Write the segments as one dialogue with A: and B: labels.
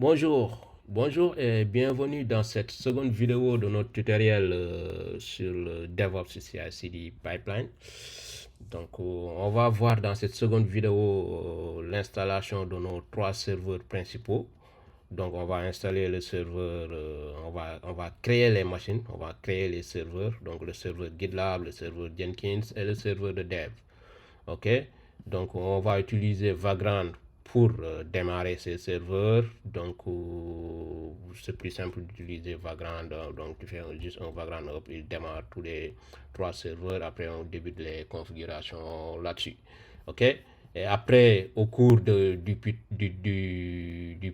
A: Bonjour et bienvenue dans cette seconde vidéo de notre tutoriel sur le DevOps CI/CD Pipeline. Donc, on va voir dans cette seconde vidéo l'installation de nos trois serveurs principaux. Donc, on va installer le serveur, on va créer les machines, on va créer les serveurs, donc le serveur GitLab, le serveur Jenkins et le serveur de dev. Ok, donc on va utiliser Vagrant pour démarrer ces serveurs. Donc c'est plus simple d'utiliser Vagrant. Donc tu fais juste un Vagrant up, il démarre tous les trois serveurs. Après on débute les configurations là-dessus. Ok. Et après, au cours du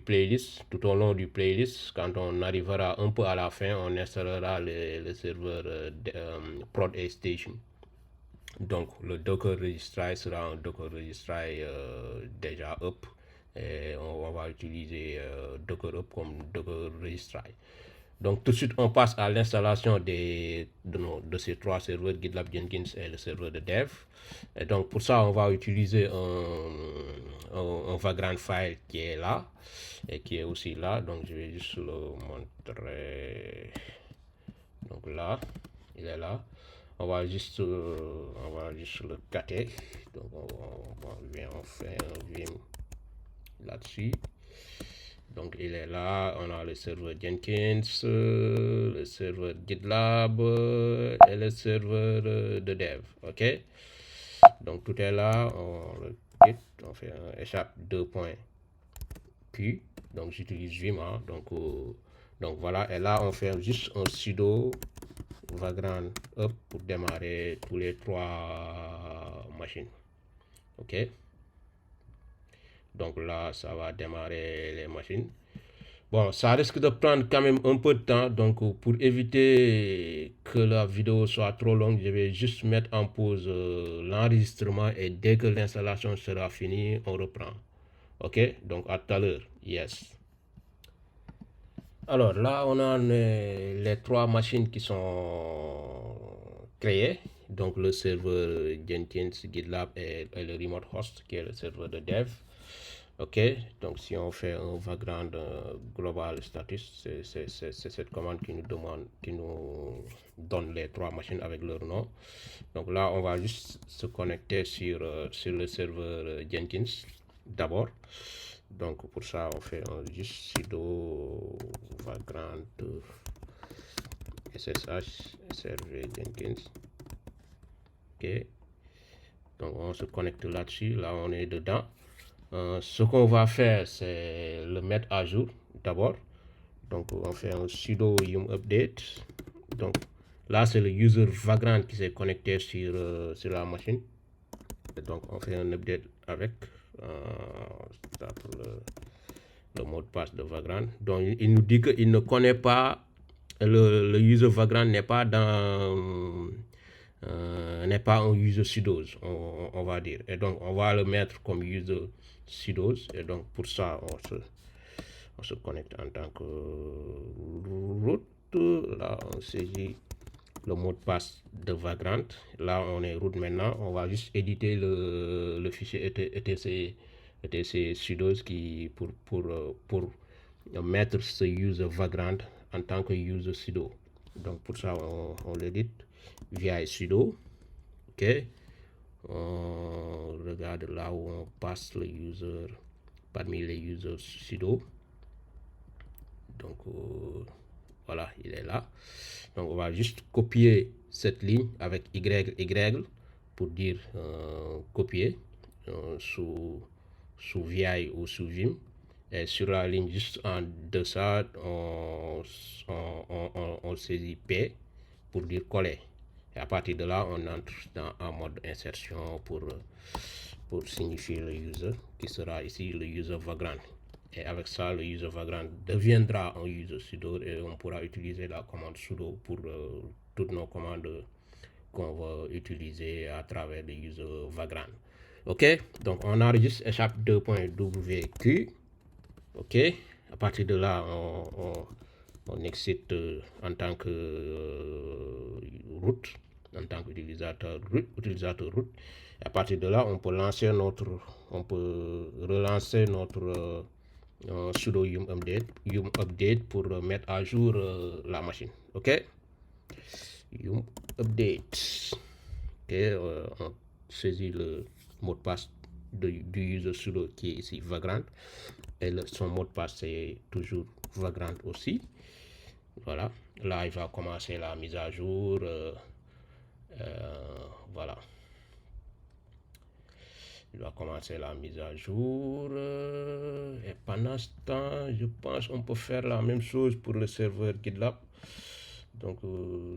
A: playlist, tout au long du playlist, quand on arrivera un peu à la fin, on installera le serveur prod A Station. Donc le Docker Registry sera un Docker Registry déjà up et on va utiliser Docker up comme Docker Registry. Donc tout de suite on passe à l'installation de ces trois serveurs GitLab Jenkins et le serveur de dev. Et donc pour ça on va utiliser un Vagrant file qui est là et qui est aussi là. Donc je vais juste le montrer. Donc là, il est là. On va juste le cater. Donc on fait un vim là-dessus. Donc il est là. On a le serveur Jenkins, le serveur GitLab et le serveur de dev. Ok. Donc tout est là. On le quitte. On fait un échappe 2.q. Donc j'utilise vim. Hein. Donc voilà. Et là on fait juste un sudo Vagrant up pour démarrer tous les trois machines. Ok, donc là ça va démarrer les machines. Bon, ça risque de prendre quand même un peu de temps, donc pour éviter que la vidéo soit trop longue, je vais juste mettre en pause l'enregistrement et dès que l'installation sera finie, on reprend. Ok, donc à tout à l'heure. Yes. Alors là, on a les trois machines qui sont créées. Donc le serveur Jenkins, GitLab et le remote host qui est le serveur de dev. Ok, donc si on fait un Vagrant global status, c'est cette commande qui nous demande, qui nous donne les trois machines avec leur nom. Donc là, on va juste se connecter sur le serveur Jenkins d'abord. Donc pour ça, on fait un juste sudo Vagrant ssh srv Jenkins. Ok, donc on se connecte là-dessus. Là, on est dedans. Ce qu'on va faire, c'est le mettre à jour d'abord. Donc on fait un sudo yum update. Donc là, c'est le user Vagrant qui s'est connecté sur la machine. Et donc on fait un update avec le mot de passe de Vagrant. Donc il nous dit qu'il ne connaît pas, le user Vagrant n'est pas dans n'est pas un user sudos, on va dire. Et donc on va le mettre comme user sudos. Et donc pour ça on se connecte en tant que root. Là on saisit le mot de passe de Vagrant. Là on est root maintenant. On va juste éditer le fichier etc sudos qui pour mettre ce user Vagrant en tant que user sudo. Donc pour ça on l'édite via sudo. Ok, on regarde là où on passe le user parmi les users sudo. Donc voilà, il est là. Donc on va juste copier cette ligne avec y pour dire copier sous VI ou sous Vim. Et sur la ligne juste en deçà, on saisit P pour dire coller. Et à partir de là, on entre en mode insertion pour signifier le user, qui sera ici le user Vagrant. Et avec ça, le user Vagrant deviendra un user sudo et on pourra utiliser la commande sudo pour toutes nos commandes qu'on va utiliser à travers le user Vagrant. Ok, donc on enregistre échappe 2.wq. Ok, à partir de là, on exit en tant que root, en tant qu'utilisateur root. À partir de là, on peut relancer notre sudo yum update pour mettre à jour la machine. Ok, yum update. Ok, on saisit le mot de passe du user sudo qui est ici Vagrant, et son mot de passe c'est toujours Vagrant aussi. Voilà, là il va commencer la mise à jour. Voilà, il va commencer la mise à jour, et pendant ce temps je pense qu'on peut faire la même chose pour le serveur GitLab. Donc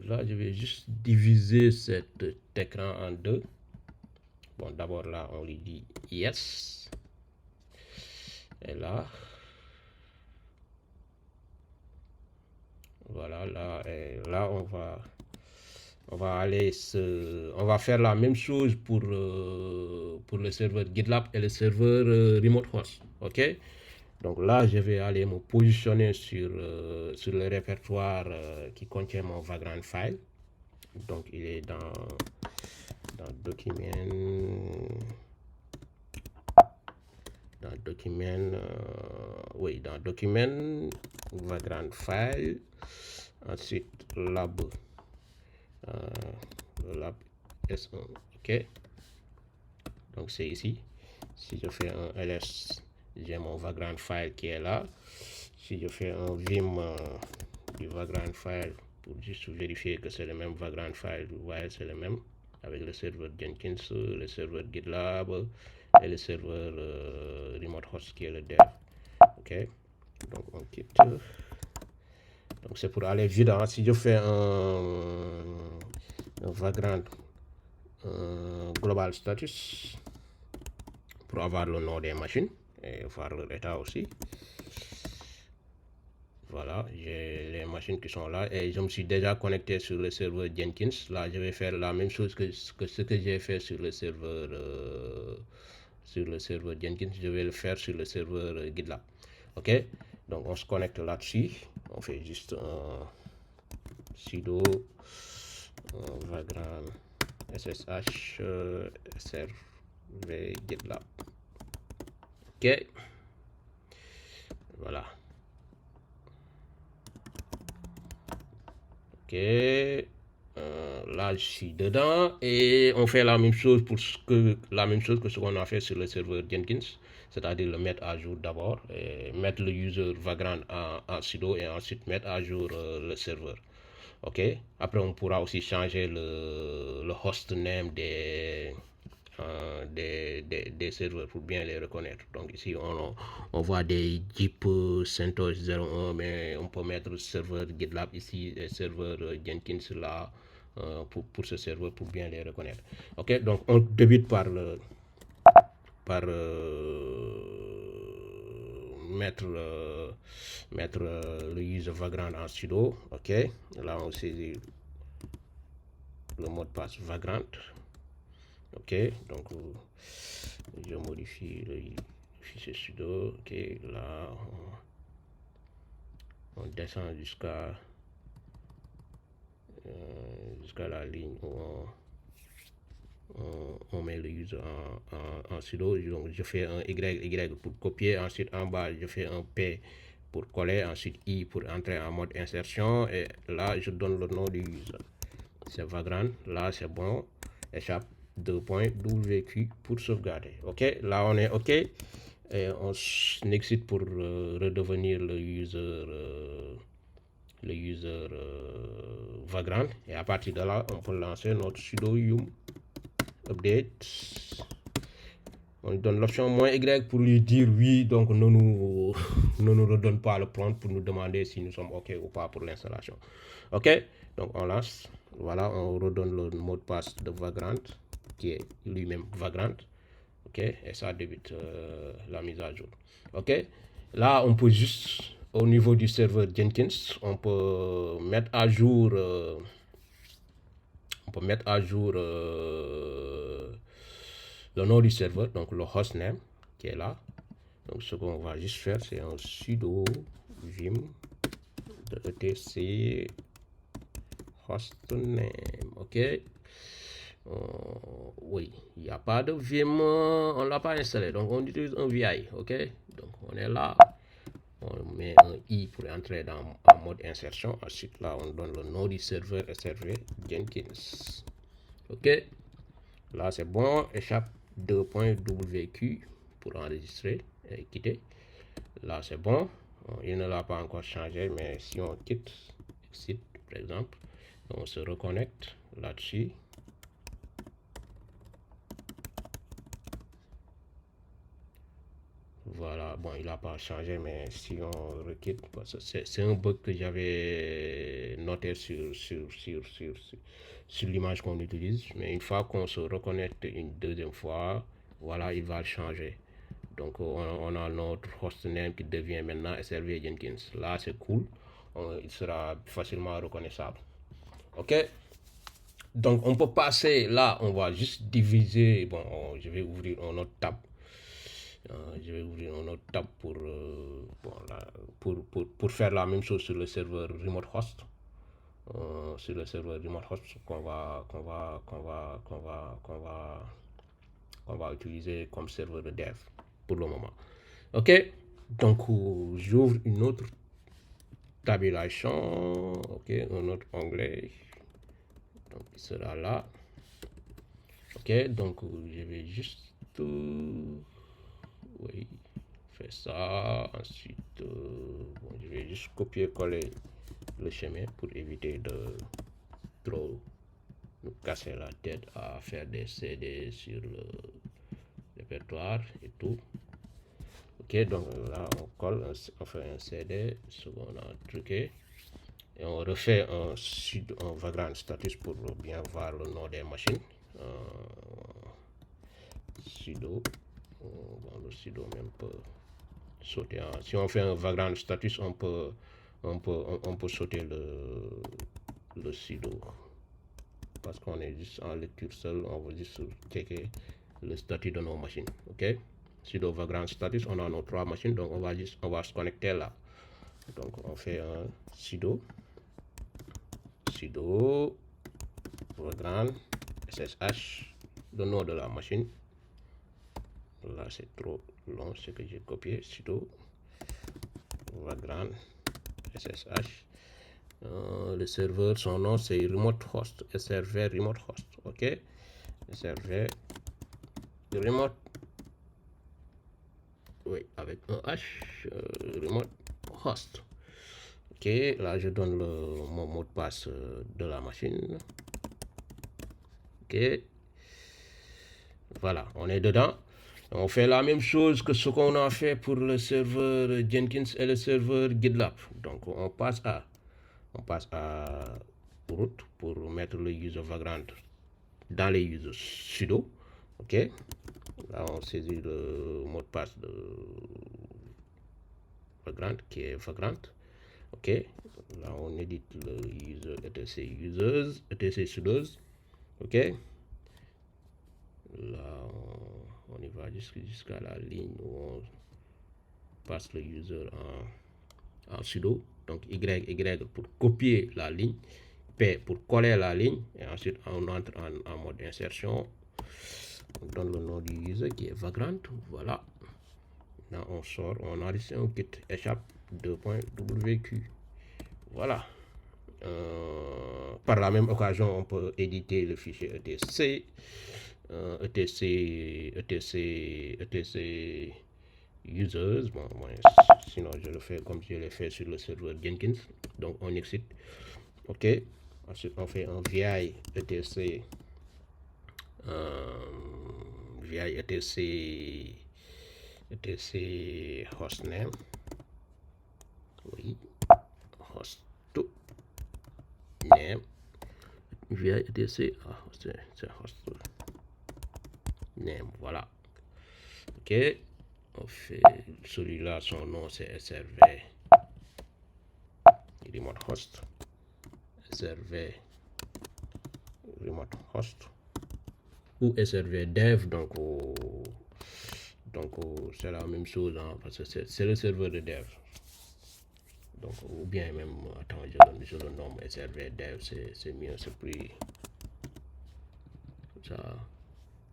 A: là je vais juste diviser cet écran en deux. Bon, d'abord là on lui dit yes, et là voilà, là on va faire la même chose pour le serveur GitLab et le serveur remote host. Ok, donc là je vais aller me positionner sur le répertoire qui contient mon Vagrant file. Donc il est dans document Vagrant file, ensuite lab S1. Ok, donc c'est ici. Si je fais un ls, j'ai mon Vagrant file qui est là. Si je fais un vim du Vagrant file pour juste vérifier que c'est le même Vagrant file, vous voyez c'est le même, avec le serveur Jenkins, le serveur GitLab et le serveur remote host qui est le dev. Ok, donc on quitte. Donc c'est pour aller vite. Hein. Si je fais un Vagrant global status pour avoir le nom des machines et voir leur état aussi. Voilà, j'ai les machines qui sont là et je me suis déjà connecté sur le serveur Jenkins. Là, je vais faire la même chose que ce que j'ai fait sur le serveur Jenkins. Je vais le faire sur le serveur GitLab. Ok, donc on se connecte là-dessus. On fait juste un sudo vagrant ssh srv GitLab. Ok, voilà. Ok, là je suis dedans et on fait la même chose que ce qu'on a fait sur le serveur Jenkins, c'est-à-dire le mettre à jour d'abord, mettre le user Vagrant en sudo et ensuite mettre à jour le serveur. Ok, après on pourra aussi changer le host name des serveurs pour bien les reconnaître. Donc ici on voit des Jeep CentOS 01, mais on peut mettre le serveur GitLab ici et serveur Jenkins là pour ce serveur pour bien les reconnaître. Ok, donc on débute par mettre le user Vagrant en sudo. Ok, là on saisit le mot de passe Vagrant. Ok, donc je modifie le fichier sudo. Ok, là on descend jusqu'à la ligne où on met le user en sudo. Donc je fais un y pour copier, ensuite en bas je fais un p pour coller, ensuite i pour entrer en mode insertion, et là je donne le nom du user, c'est Vagrant. Là c'est bon, échappe 2.wq pour sauvegarder. Ok, là on est ok et on exit pour redevenir le user Vagrant, et à partir de là on peut lancer notre sudo yum update. On donne l'option -y pour lui dire oui, donc ne nous redonne pas le prompt pour nous demander si nous sommes ok ou pas pour l'installation. Ok, donc on lance. Voilà, on redonne le mot de passe de Vagrant qui est lui-même Vagrant. Ok, et ça débute la mise à jour. Ok, là on peut juste, au niveau du serveur Jenkins, on peut mettre à jour le nom du serveur, donc le hostname qui est là. Donc ce qu'on va juste faire, c'est un sudo vim de etc hostname. Ok, oui, il n'y a pas de vim, on l'a pas installé, donc on utilise un vi. Ok, donc on est là, On met un i pour entrer en mode insertion. Ensuite, là, on donne le nom du serveur SRV Jenkins. OK. Là, c'est bon. Échappe 2.wq pour enregistrer et quitter. Là, c'est bon. Il ne l'a pas encore changé, mais si on quitte, exit, par exemple, on se reconnecte là-dessus. Voilà, bon, il n'a pas changé, mais si on requitte, parce que c'est un bug que j'avais noté sur l'image qu'on utilise, mais une fois qu'on se reconnecte une deuxième fois, voilà, il va changer. Donc, on a notre hostname qui devient maintenant SRV Jenkins. Là, c'est cool, il sera facilement reconnaissable. OK? Donc, on peut passer là, on va juste diviser. Bon, je vais ouvrir un autre tab. Je vais ouvrir un autre tab bon, là, pour faire la même chose sur le serveur remote host. Sur le serveur remote host qu'on va utiliser comme serveur de dev pour le moment. OK? Donc, j'ouvre une autre tabulation. OK? Un autre onglet. Donc, il sera là. OK? Donc, je vais juste... oui, faire ça. Ensuite, bon, je vais juste copier-coller le chemin pour éviter de trop nous casser la tête à faire des CD sur le répertoire et tout. OK, donc là, on colle, on fait un CD, ce qu'on a truqué. Et on refait un vagrant status pour bien voir le nom des machines. Sudo. Bon, le sudo même peut sauter. Si on fait un vagrant status, on peut sauter le sudo. Parce qu'on est juste en lecture seule, on va juste checker le statut de nos machines. OK? Sudo vagrant status, on a nos 3 machines, donc on va se connecter là. Donc on fait un sudo vagrant ssh, le nom de la machine. Là c'est trop long ce que j'ai copié. Sudo vagrant ssh. Le serveur, son nom c'est remote host, SRV remote host. OK? SRV remote, oui, avec un H, remote host. OK, là je donne mon mot de passe de la machine. OK, voilà, on est dedans. On fait la même chose que ce qu'on a fait pour le serveur Jenkins et le serveur GitLab. Donc on passe à root pour mettre le user vagrant dans les users sudo. OK, là on saisit le mot de passe de vagrant qui est vagrant. OK, là on édite le user etc users etc sudos. OK, là on y va jusqu'à la ligne où on passe le user en sudo. Donc y pour copier la ligne, p pour coller la ligne, et ensuite on entre en mode insertion. On donne le nom du user qui est vagrant. Voilà, là on sort, on enregistre un kit échappe 2.wq. Voilà. Par la même occasion, on peut éditer le fichier etc, etc users. Bon, sinon je le fais comme je l'ai fait sur le serveur Jenkins. Donc on exit. OK, ensuite on fait un vi etc etc hostname. Oui, host name vi etc c'est host name. Voilà. OK, on fait celui-là, son nom c'est SRV remote host, SRV remote host ou SRV dev. Donc c'est la même chose, hein, parce que c'est le serveur de dev. Donc ou bien même, attends, je le nomme SRV dev, c'est mieux, c'est plus ça,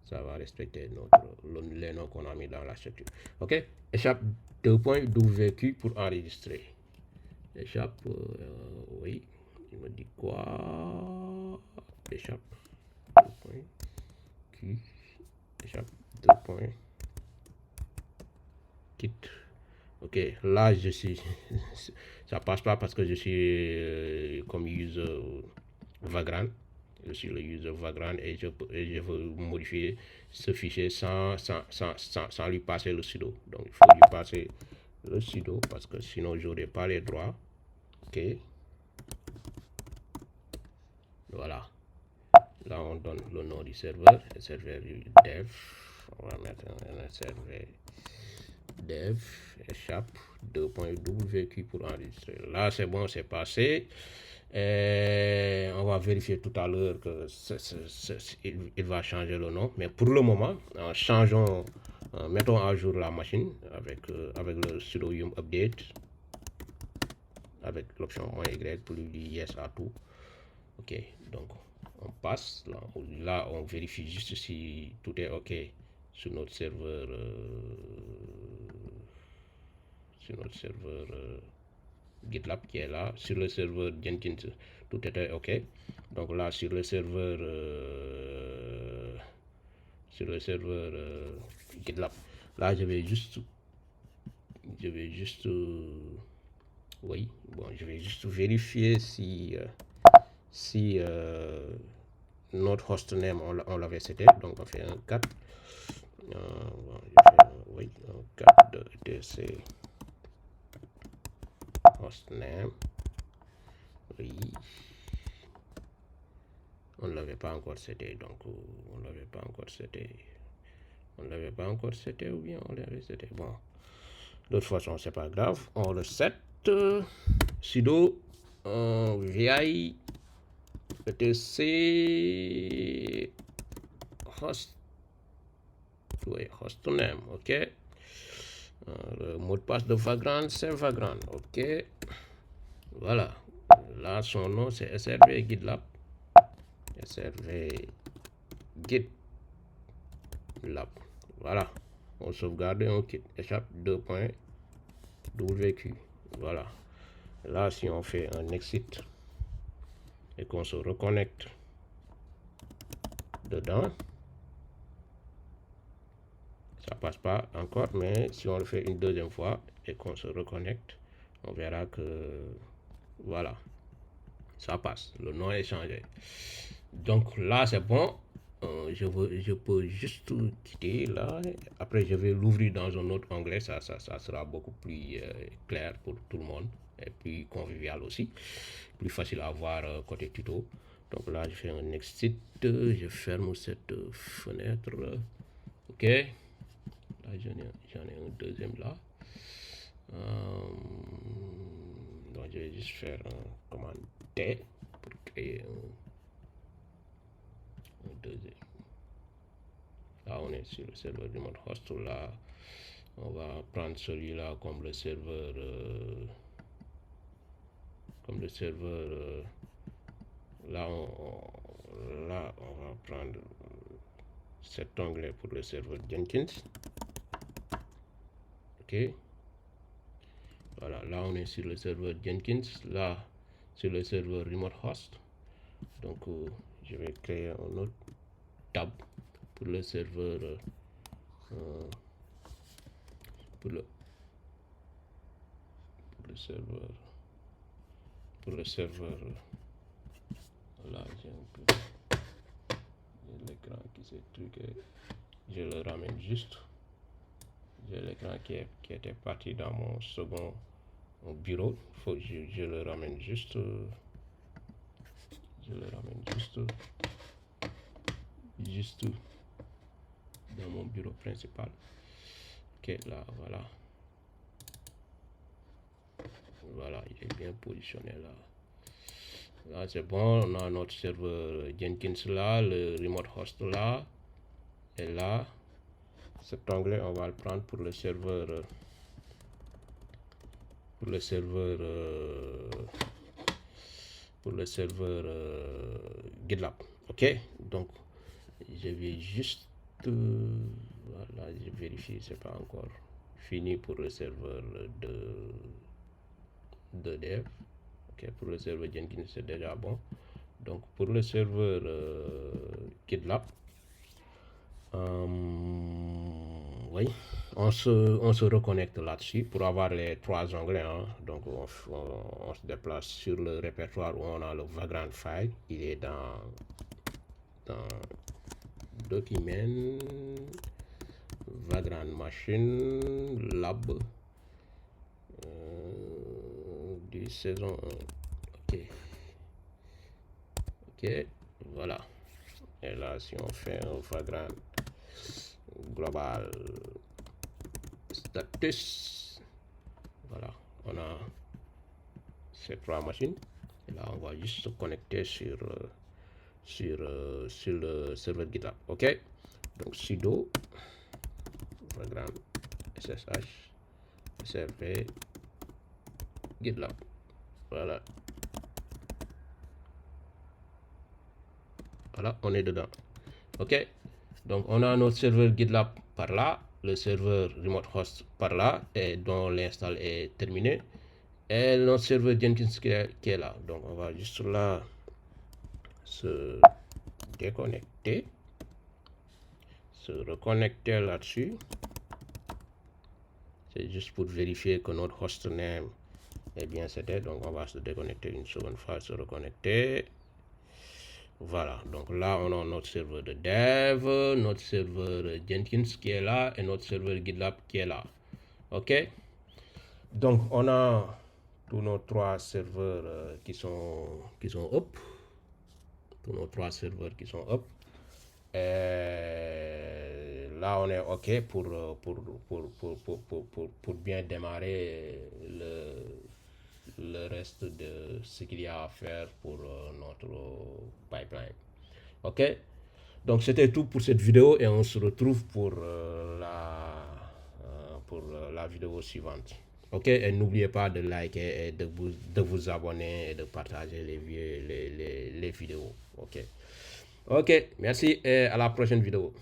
A: ça va respecter les noms qu'on a mis dans la structure. OK? Échappe 2.wq pour enregistrer. Échappe, oui, il me dit quoi? Échappe 2.q, échappe 2.kit. OK, là, je suis, ça passe pas parce que je suis comme user Vagrant. Je suis le user Vagrant et je veux modifier ce fichier sans lui passer le sudo. Donc, il faut lui passer le sudo parce que sinon, je n'aurai pas les droits. OK. Voilà. Là, on donne le nom du serveur, le serveur dev. On va mettre un serveur dev, échappe 2.wq pour enregistrer. Là, c'est bon, c'est passé. Et on va vérifier tout à l'heure que il va changer le nom. Mais pour le moment, changeons, mettons à jour la machine avec le sudo yum update, avec l'option -y pour lui dire yes à tout. OK, donc on passe. Là, on vérifie juste si tout est OK sur notre serveur. GitLab qui est là. Sur le serveur Jenkins, tout était OK. Donc là, sur le serveur GitLab, là, je vais juste oui, bon, je vais juste vérifier si notre hostname on l'avait seté. Donc on fait un 4. Oui, un 4 de DC hostname. Oui, on ne l'avait pas encore seté, donc on ne l'avait pas encore seté. On ne l'avait pas encore seté ou bien on l'avait seté. Bon, de toute façon, c'est pas grave. On le set. Sudo vi etc host, oui, hostname. OK. Le mot de passe de Vagrant, c'est Vagrant. OK. Voilà. Là, son nom, c'est srv GitLab. srv GitLab. Voilà. On sauvegarde et on quitte. Échappe 2.wq. Voilà. Là, si on fait un exit et qu'on se reconnecte dedans, ça passe pas encore, mais si on le fait une deuxième fois et qu'on se reconnecte, on verra que voilà, ça passe. Le nom est changé. Donc là, c'est bon. Je peux juste quitter là. Après, je vais l'ouvrir dans un autre onglet. Ça sera beaucoup plus clair pour tout le monde et plus convivial aussi. Plus facile à voir côté tuto. Donc là, je fais un exit. Je ferme cette fenêtre. OK. Là, j'en ai un deuxième là. Donc, je vais juste faire un commande T pour créer un deuxième. Là, on est sur le serveur remote host. Là, on va prendre celui-là comme le serveur. Là, on va prendre cet onglet pour le serveur Jenkins. OK. Voilà, là on est sur le serveur Jenkins, là sur le serveur remote host. Donc je vais créer un autre tab pour le serveur pour le serveur. Là j'ai l'écran qui s'est truqué. Je le ramène juste. J'ai l'écran qui était parti dans mon second bureau. Faut que je le ramène juste. Juste dans mon bureau principal. OK, là, voilà. Voilà, il est bien positionné là. Là, c'est bon. On a notre serveur Jenkins là, le remote host là. Et là, cet onglet, on va le prendre pour le serveur. GitLab. OK, donc je vais juste voilà, je vérifie, c'est pas encore fini pour le serveur de dev. Ok, pour le serveur Jenkins, c'est déjà bon. Donc, pour le serveur GitLab, oui, on se reconnecte là-dessus pour avoir les 3 onglets. Hein. Donc, on se déplace sur le répertoire où on a le Vagrant file. Il est dans Document, Vagrant Machine, Lab, du saison 1. Ok. Ok, voilà. Et là, si on fait un Vagrant global status, voilà, on a ces 3 machines. Et là, on va juste se connecter sur le serveur GitLab. Ok, donc sudo Vagrant ssh srv GitLab. Voilà. Voilà, on est dedans. Ok, donc on a notre serveur GitLab par là, le serveur remote host par là, et dont l'install est terminé, et notre serveur Jenkins qui est là. Donc on va juste là se déconnecter, se reconnecter là-dessus. C'est juste pour vérifier que notre hostname est bien c'était. Donc on va se déconnecter une seconde fois, se reconnecter. Voilà, donc là on a notre serveur de dev, notre serveur Jenkins qui est là et notre serveur GitLab qui est là. Ok, donc on a tous nos 3 serveurs qui sont up, tous nos 3 serveurs qui sont up. Et là on est ok pour bien démarrer le reste de ce qu'il y a à faire pour notre pipeline. Ok, donc c'était tout pour cette vidéo et on se retrouve pour la vidéo suivante. Ok, et n'oubliez pas de liker et de vous abonner et de partager les vidéos. Ok, merci et à la prochaine vidéo.